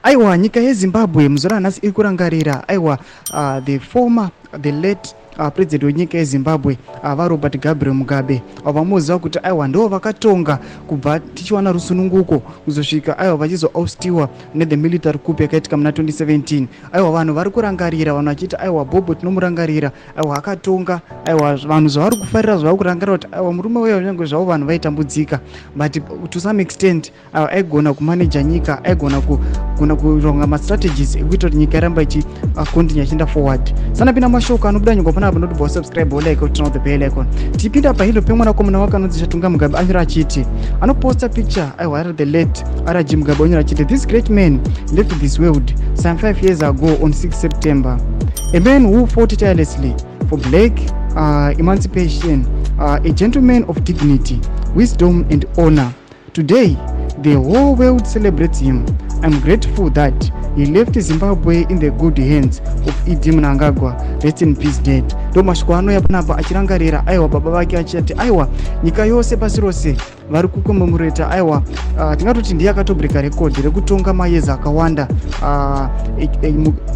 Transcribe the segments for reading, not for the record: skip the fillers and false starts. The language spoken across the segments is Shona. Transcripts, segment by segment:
aiwa nyika yeZimbabwe muzora nhasi iri kurangarira aiwa the late president wenyika yeZimbabwe vaRobert Gabriel Mugabe vamuziva kuti aiwa ndo vakatonga kubva tichiwana rusununguko kuzosvika aiwa vachizoaustiwa nethe military coup yakaitika muna 2017. aiwa vanhu vari kurangarira, vanhu vachiti aiwa Bobo tinomurangarira, aiwa akatonga, aiwa vanhu zvavari kufarira zvavari kurangarira kuti aiwa murume weyo nyange zvavo vanhu vaitambudzika but to some extent aiwa aigona kumaneja nyika, aigona kuronga mastrategies ekuita kuti nyika iramba ichikontinya ichienda forward. Sana pina mashoko anobuda nyika pana panotobva subscribe like kuti turn on the bell icon. Tipinda pahilo pemwanakomana wakanonzi Chatunga Mugabe anyora achiti anoposta picture aiwa the late Zim Mugabe anyora achiti this great man left this world some 5 years ago on 6 September. A man who fought tirelessly for black emancipation, a gentleman of dignity, wisdom and honor. Today, the whole world celebrates him. I'm grateful that he left Zimbabwe in the good hands of Idi Mnangagwa. Rest in peace dead. Ndo mashoko ano yapanapa achirangarira aiwa baba vake achiti aiwa nyika yose pasi rose vari kukomemoreta aiwa tingatoti ndiye akatobreaka record rekutonga mayeza akawanda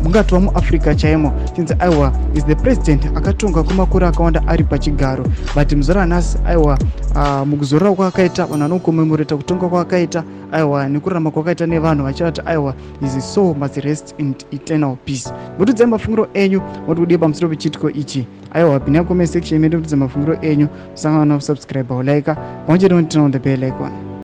mungatova muAfrica chaimo tinzi aiwa is the president akatonga kwemakore akawanda ari pachigaro. But muzora nhasi aiwa mukuzorora kwakaita vanhu vanokomemoreta kutonga kwakaita aiwa nekurarama kwakaita nevanhu vachivati aiwa his soul must rest in eternal peace. Mutudze mafungiro enyu moti kudii pamusoro pechitiko ichi aiwa pinda comment section medu mutudze mafungiro enyu musangana kusubscribe like pamwe chete turn on the bell icon.